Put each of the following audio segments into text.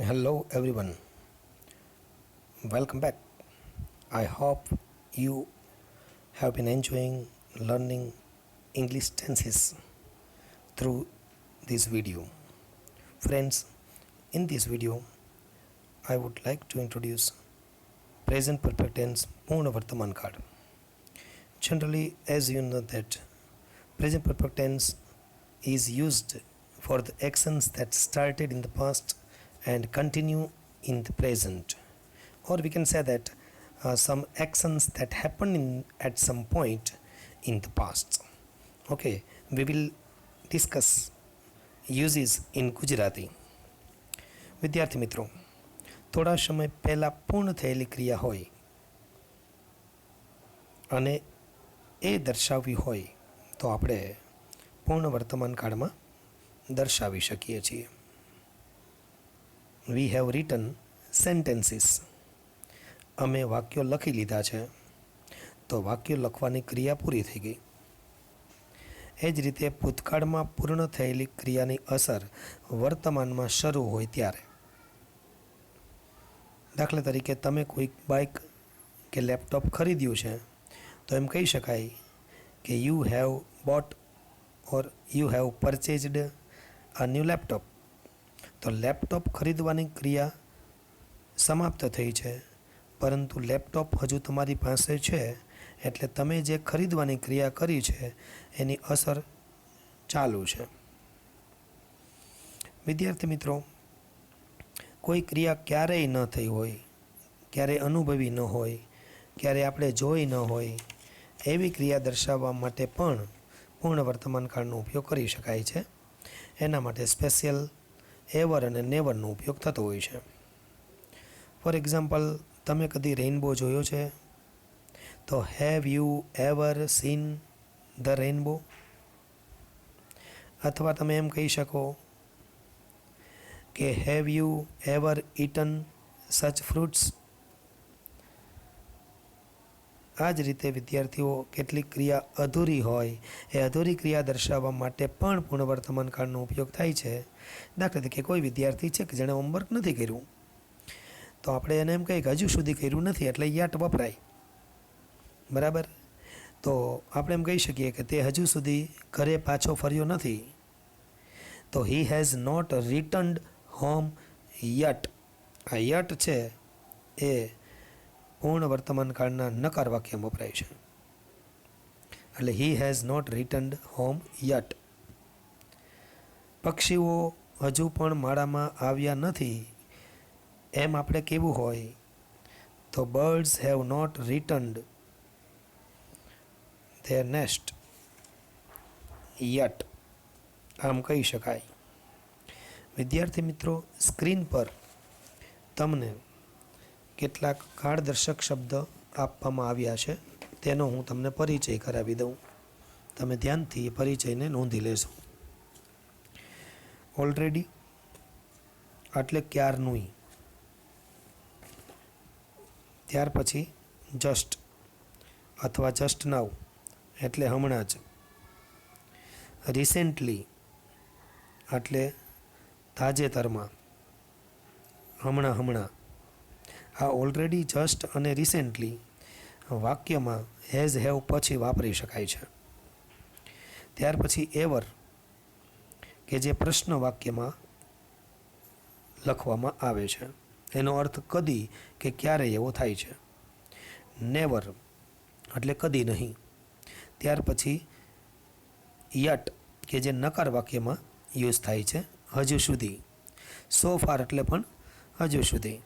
Hello everyone, welcome back. I hope you have been enjoying learning English tenses through this video. Friends, in this video I would like to introduce present perfect tense Purna Vartaman Kal. Generally, as you know that present perfect tense is used for the actions that started in the past and continue in the present, or we can say that some actions that happened at some point in the past. Okay, we will discuss uses in Gujarati. વિદ્યાર્થી મિત્રો, થોડા સમય પહેલાં પૂર્ણ થયેલી ક્રિયા હોય અને એ દર્શાવવી હોય તો આપણે પૂર્ણ વર્તમાન કાળમાં દર્શાવી શકીએ છીએ. We have return sentences. અમે વાક્યો લખી લીધા છે, તો વાક્યો લખવાની ક્રિયા પૂરી થઈ ગઈ. એ જ રીતે ભૂતકાળમાં પૂર્ણ થયેલી ક્રિયાની અસર વર્તમાનમાં શરૂ હોય ત્યારે. દાખલા તરીકે તમે કોઈ બાઇક કે લેપટોપ ખરીદ્યું છે તો એમ કહી શકાય કે you have boat or you have purchased a new laptop. તો લેપટોપ ખરીદવાની ક્રિયા સમાપ્ત થઈ છે, પરંતુ લેપટોપ હજુ તમારી પાસે છે, એટલે તમે જે ખરીદવાની ક્રિયા કરી છે એની અસર ચાલુ છે. વિદ્યાર્થી મિત્રો, કોઈ ક્રિયા ક્યારેય ન થઈ હોય, ક્યારેય અનુભવી ન હોય, ક્યારેય આપણે જોઈ ન હોય, એવી ક્રિયા દર્શાવવા માટે પણ પૂર્ણ વર્તમાન કાળનો ઉપયોગ કરી શકાય છે. એના માટે સ્પેશિયલ એવર અને નેવરનો ઉપયોગ થતો હોય છે. ફોર એક્ઝામ્પલ, તમે કદી રેઇનબો જોયો છે? તો have you ever seen the rainbow? અથવા તમે એમ કહી શકો કે have you ever eaten such fruits? આ જ રીતે વિદ્યાર્થીઓ, કેટલીક ક્રિયા અધૂરી હોય, એ અધૂરી ક્રિયા દર્શાવવા માટે પણ પૂર્ણ વર્તમાન કાળનો ઉપયોગ થાય છે. દાખલા તરીકે કોઈ વિદ્યાર્થી છે કે જેણે હોમવર્ક નથી કર્યું, તો આપણે એને એમ કહીએ કે હજુ સુધી કર્યું નથી, એટલે યટ વપરાય. બરાબર? તો આપણે એમ કહી શકીએ કે તે હજુ સુધી ઘરે પાછો ફર્યો નથી, તો he has not returned home yet. આ યટ છે એ પૂર્ણ વર્તમાન કાળના નકાર વાક્યમાં વપરાય છે. એટલે he has not returned home yet. પક્ષીઓ હજુ પણ માળામાં આવ્યા નથી, એમ આપણે કેવું હોય તો birds have not returned their nest yet, આમ કહી શકાય. વિદ્યાર્થી મિત્રો, સ્ક્રીન પર તમને કેટલાક કાળદર્શક શબ્દ આપવામાં આવ્યા છે, તેનો હું તમને પરિચય કરાવી દઉં. તમે ધ્યાનથી એ પરિચયને નોંધી લેશો. ઓલરેડી એટલે ક્યારનું. ત્યાર પછી જસ્ટ અથવા જસ્ટ નાઉ એટલે હમણાં જ. રિસેન્ટલી એટલે તાજેતરમાં, હમણાં. આ ઓલરેડી, જસ્ટ અને રિસેન્ટલી વાક્યમાં હેઝ હેવ પછી વાપરી શકાય છે. ત્યાર પછી એવર, કે જે પ્રશ્ન વાક્યમાં લખવામાં આવે છે, એનો અર્થ કદી કે ક્યારે એવો થાય છે. નેવર એટલે કદી નહીં. ત્યાર પછી યટ, કે જે નકાર વાક્યમાં યુઝ થાય છે, હજુ સુધી. સો ફાર એટલે પણ હજુ સુધી.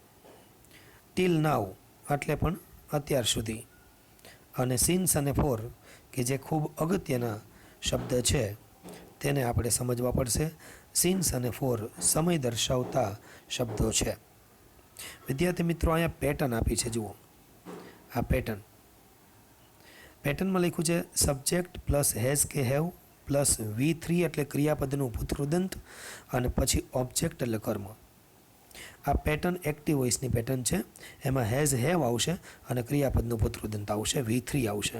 ટીલ નાવ એટલે પણ અત્યાર સુધી. અને સિન્સ અને ફોર, કે જે ખૂબ અગત્યના શબ્દ છે, તેને આપણે સમજવા પડશે. સિન્સ અને ફોર સમય દર્શાવતા શબ્દો છે. વિદ્યાર્થી મિત્રો, અહીંયા પેટર્ન આપી છે, જુઓ. આ પેટર્નમાં લખ્યું છે સબ્જેક્ટ પ્લસ હેઝ કે હેવ પ્લસ V3 એટલે ક્રિયાપદનું ભૂતકૃદંત અને પછી ઓબ્જેક્ટ એટલે કર્મ. આ પેટર્ન એક્ટિવ વોઇસની પેટર્ન છે. એમાં હેઝ હેવ આવશે અને ક્રિયાપદનું ભૂતકૃદંત આવશે, V3 આવશે.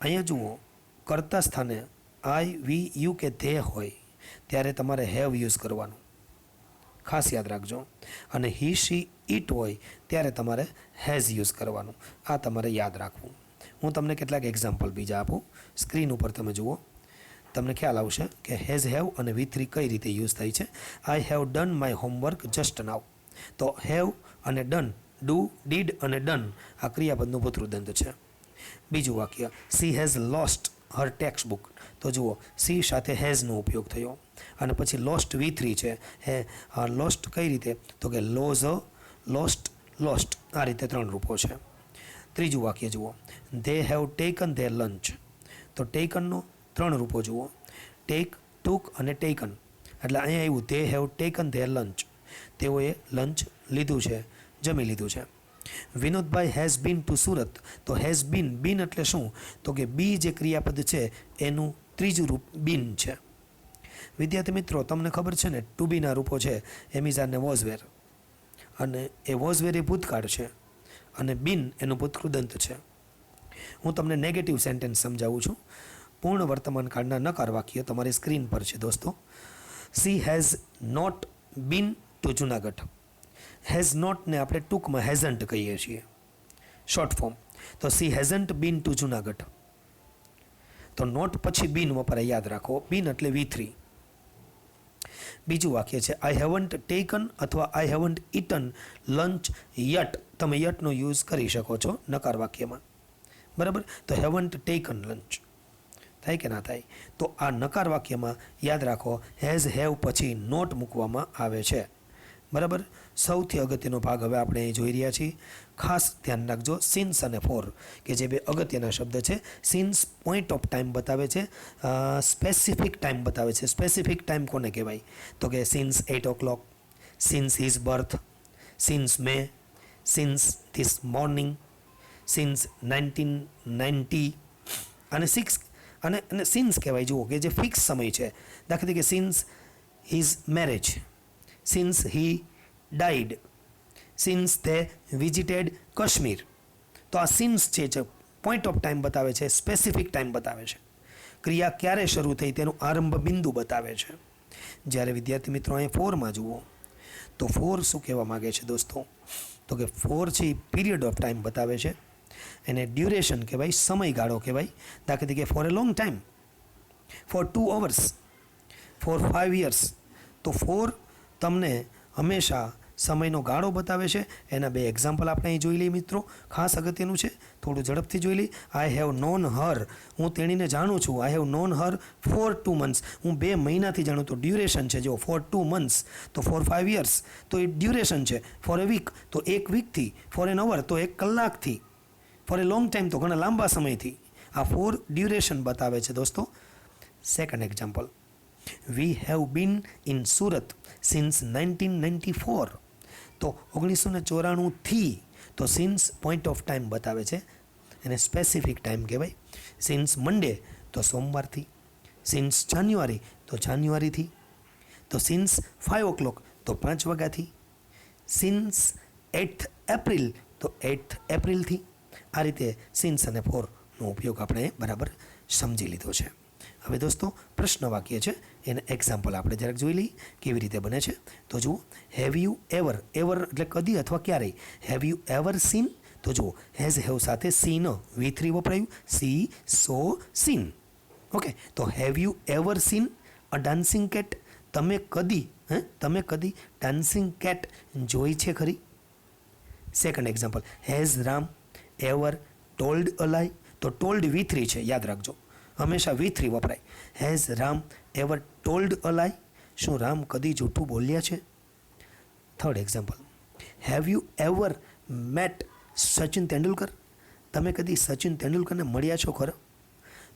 અહીંયા જુઓ, કર્તા સ્થાને આઈ, વી, યુ કે ધે હોય ત્યારે તમારે હેવ યુઝ કરવાનું. ખાસ યાદ રાખજો. અને હી શી ઇટ હોય ત્યારે તમારે હેઝ યુઝ કરવાનું. આ તમારે યાદ રાખવું. હું તમને કેટલાક એક્ઝામ્પલ બીજા આપું. સ્ક્રીન ઉપર તમે જુઓ, તમને ખ્યાલ આવશે કે હેઝ હેવ અને V3 કઈ રીતે યુઝ થાય છે. I have done my homework just now. તો હેવ અને ડન, ડુ, ડીડ અને ડન આ ક્રિયાપદનું ભૂતૃદંત છે. બીજું વાક્ય, she has lost her textbook. તો જુઓ, સી સાથે હેઝનો ઉપયોગ થયો અને પછી લોસ્ટ V3 છે. લોસ્ટ કઈ રીતે? તો કે લોઝ, લોસ્ટ, લોસ્ટ, આ રીતે 3 રૂપો છે. ત્રીજું વાક્ય જુઓ, they have taken there lunch. તો ટેકનનો 3 રૂપો જુઓ, ટેક, ટુક અને ટેકન. એટલે અહીંયા આવ્યું they have taken there lunch. તેઓએ લંચ લીધું છે, જમી લીધું છે. Vinodbhai has been two Surat. તો હેઝ બીન, બીન એટલે શું? તો કે બી જે ક્રિયાપદ છે એનું ત્રીજું રૂપ બીન છે. વિદ્યાર્થી મિત્રો, તમને ખબર છે ને ટુ બીના રૂપો છે એમિઝાન ને વોઝવેર. અને એ વોઝવેર એ ભૂતકાળ છે અને બીન એનું ભૂતકૃદંત છે. હું તમને નેગેટિવ સેન્ટેન્સ સમજાવું છું. પૂર્ણ વર્તમાન કાળના નકાર વાક્ય તમારી સ્ક્રીન પર છે દોસ્તો. She has not been to Junagadh. Has નોટને આપણે ટૂંકમાં હેઝન્ટ કહીએ છીએ, શોર્ટ ફોર્મ. તો she hasn't been to Junagadh. તો નોટ પછી બીન વપરાય, યાદ રાખો. બીન એટલે V3. બીજું વાક્ય છે આઈ હેવન્ટ ટેકન અથવા આઈ હેવન્ટ ઇટન લંચ યટ. તમે યટનો યુઝ કરી શકો છો નકાર વાક્યમાં, બરાબર. તો હેવન્ટ ટેકન લંચ થાય કે ના થાય? તો આ નકાર વાક્યમાં યાદ રાખો હેઝ હેવ પછી નોટ મૂકવામાં આવે છે, બરાબર. સૌથી અગત્યનો ભાગ હવે આપણે અહીં જોઈ રહ્યા છીએ. ખાસ ધ્યાન રાખજો, સિન્સ અને ફોર કે જે બે અગત્યના શબ્દ છે. સિન્સ પોઈન્ટ ઓફ ટાઈમ બતાવે છે, સ્પેસિફિક ટાઈમ બતાવે છે. સ્પેસિફિક ટાઈમ કોને કહેવાય? તો કે since 8 o'clock, since his birth, since May, since this morning, since 1990 અને અને સિન્સ કહેવાય જુઓ કે જે ફિક્સ સમય છે. દાખલા તરીકે since his marriage, since he died, since they visited Kashmir. તો આ સિન્સ છે પોઈન્ટ ઓફ ટાઈમ બતાવે છે, સ્પેસિફિક ટાઈમ બતાવે છે. ક્રિયા ક્યારે શરૂ થઈ તેનું આરંભ બિંદુ બતાવે છે. જ્યારે વિદ્યાર્થી મિત્રો અહીં ફોરમાં જુઓ તો ફોર શું કહેવા માગે છે દોસ્તો? તો કે ફોર છે એ પીરિયડ ઓફ ટાઈમ બતાવે છે. એને ડ્યુરેશન કહેવાય, સમયગાળો કહેવાય. દાખલા તરીકે for a long time, for 2 hours, for 5 years. તો ફોર તમને હંમેશા સમયનો ગાળો બતાવે છે. એના 2 એક્ઝામ્પલ આપણે અહીં જોઈ લઈએ મિત્રો, ખાસ અગત્યનું છે, થોડું ઝડપથી જોઈ લઈએ. આઈ હેવ નોન હર, હું તેણીને જાણું છું. I have known her for 2 months, હું 2 મહિનાથી જાણું. તો ડ્યુરેશન છે જો ફોર 2 months, તો ફોર 5 years તો એ ડ્યુરેશન છે. ફોર એ વીક તો 1 વીકથી, ફોર એન અવર તો 1 કલાકથી, ફોર એ લોંગ ટાઈમ તો ઘણા લાંબા સમયથી. આ ફોર ડ્યુરેશન બતાવે છે દોસ્તો. Second example, we have been in Surat since 1994. તો 1994થી. તો સિન્સ પોઈન્ટ ઓફ ટાઈમ બતાવે છે, એને સ્પેસિફિક ટાઈમ કહેવાય. સિન્સ મંડે તો સોમવારથી, સિન્સ જાન્યુઆરી તો જાન્યુઆરીથી, તો સિન્સ 5 o'clock તો 5 વાગ્યાથી, સિન્સ 8th April તો 8th એપ્રિલથી. આ રીતે સિન્સ અને ફોરનો ઉપયોગ આપણે બરાબર સમજી લીધો છે. હવે દોસ્તો પ્રશ્ન વાક્ય છે, એને એક્ઝામ્પલ આપણે જરાક જોઈ લઈએ કેવી રીતે બને છે. તો જુઓ, હેવ યુ એવર, એવર એટલે કદી અથવા ક્યારેય. Have you ever seen. તો જુઓ, હેઝ હેવ સાથે સીન V3 વપરાયું, સી, સો, સીન. ઓકે, તો have you ever seen a dancing cat. તમે કદી ડાન્સિંગ કેટ જોઈ છે ખરી? Second example, has Ram ever told a lie. તો ટોલ્ડ V3 છે, યાદ રાખજો, હંમેશા V3 વપરાય. Has Ram ever told a lie, શું રામ કદી જૂઠું બોલ્યા છે? Third example, have you ever met Sachin Tendulkar. તમે કદી સચિન તેંડુલકરને મળ્યા છો ખરો?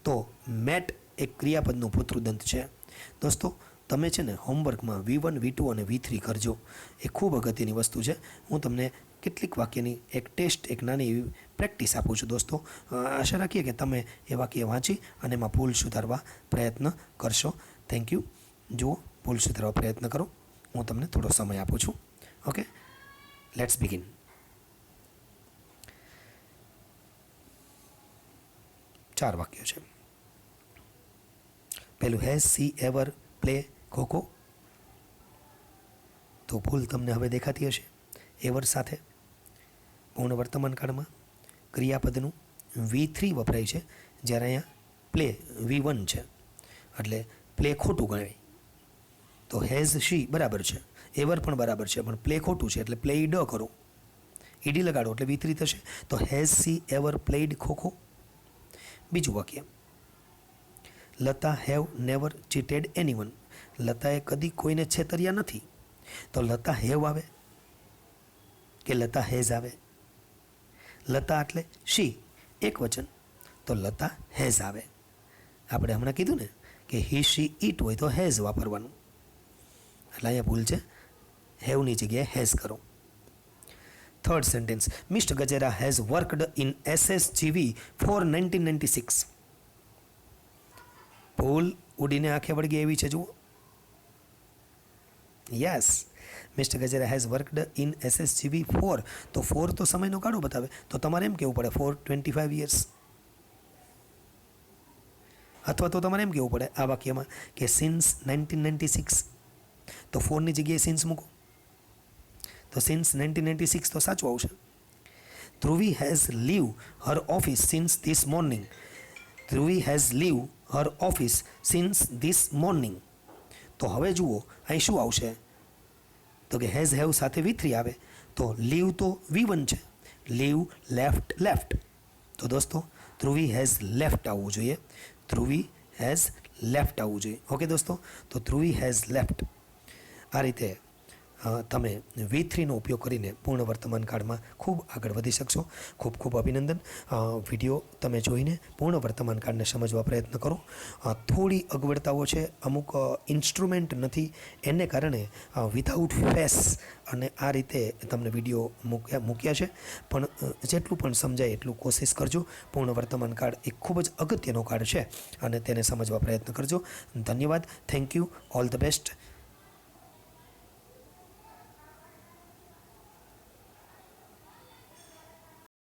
તો મેટ એક ક્રિયાપદનું ભૂતૃદંત છે. દોસ્તો તમે છે ને હોમવર્કમાં V1, V2 અને V3 કરજો, એ ખૂબ અગત્યની વસ્તુ છે. હું તમને કેટલીક વાક્યની એક ટેસ્ટ, એક નાની એવી પ્રેક્ટિસ આપું છું દોસ્તો. આશા રાખીએ કે તમે એ વાક્ય વાંચી અને એમાં ભૂલ સુધારવા પ્રયત્ન કરશો. Thank you. જુઓ, ભૂલ સુધારવા પ્રયત્ન કરો. હું તમને થોડો સમય આપું છું. Okay, let's begin. ચાર વાક્યો છે. પહેલું, has she ever play kho kho? તો ભૂલ તમને હવે દેખાતી હશે. એવર સાથે પૂર્ણ વર્તમાન કાળમાં ક્રિયાપદનું V3 વપરાય છે, જ્યારે અહીંયા પ્લે V1 છે, એટલે પ્લે ખોટું ગણાય. તો હેઝ શી બરાબર છે, એવર પણ બરાબર છે, પણ પ્લે ખોટું છે એટલે પ્લેઇડ કરો, ઈડી લગાડો એટલે V3 થશે. તો has she ever played kho-kho. બીજું વાક્ય, Lata have never cheated anyone. લતાએ કદી કોઈને છેતર્યા નથી. તો લતા હેવ આવે કે લતા હેઝ આવે? લતા એટલે શી, એક વચન, તો લતા હેઝ આવે. આપણે હમણાં કીધું ને કે હી શી ઈટ હોય તો હેઝ વાપરવાનું, એટલે અહીંયા ભૂલ છે, હેવની જગ્યાએ હેઝ કરો. Third sentence, mister Gajera has worked in SSGV for 1996. ભૂલ ઉડીને આંખે વળગે એવી છે, જુઓ. Yes, mister Gajera has worked in SSGV for, તો ફોર તો સમયનો ગાળો બતાવે, તો તમારે એમ કહેવું પડે ફોર 25 years. અથવા તો તમારે એમ કહેવું પડે આ વાક્યમાં કે સિન્સ 1996, તો ફોરની જગ્યાએ સિન્સ મૂકો, તો સિન્સ 1996 તો સાચું આવશે. Dhruvi has leave her office since this morning. Dhruvi has leave her office since this morning. તો હવે જુઓ અહીં શું આવશે, તો કે હેઝ હેવ સાથે V3 આવે, તો લીવ તો V1 છે, લીવ લેફ્ટ. તો દોસ્તો ધ્રુવી હેઝ લેફ્ટ આવવું જોઈએ, ધ્રુવી હેઝ લેફ્ટ આવવું જોઈએ. ઓકે દોસ્તો, તો ધ્રુવી હેઝ લેફ્ટ. આ રીતે તમે V3નો ઉપયોગ કરીને પૂર્ણ વર્તમાન કાળમાં ખૂબ આગળ વધી શકશો. ખૂબ ખૂબ અભિનંદન. વિડીયો તમે જોઈને પૂર્ણ વર્તમાન કાળને સમજવા પ્રયત્ન કરો. થોડી અગવડતાઓ છે, અમુક ઇન્સ્ટ્રુમેન્ટ નથી, એને કારણે વિધાઉટ ફેસ અને આ રીતે તમને વિડીયો મૂક્યા છે, પણ જેટલું પણ સમજાય એટલું કોશિશ કરજો. પૂર્ણ વર્તમાન કાળ એ ખૂબ જ અગત્યનો કાળ છે અને તેને સમજવા પ્રયત્ન કરજો. ધન્યવાદ. Thank you. All the best.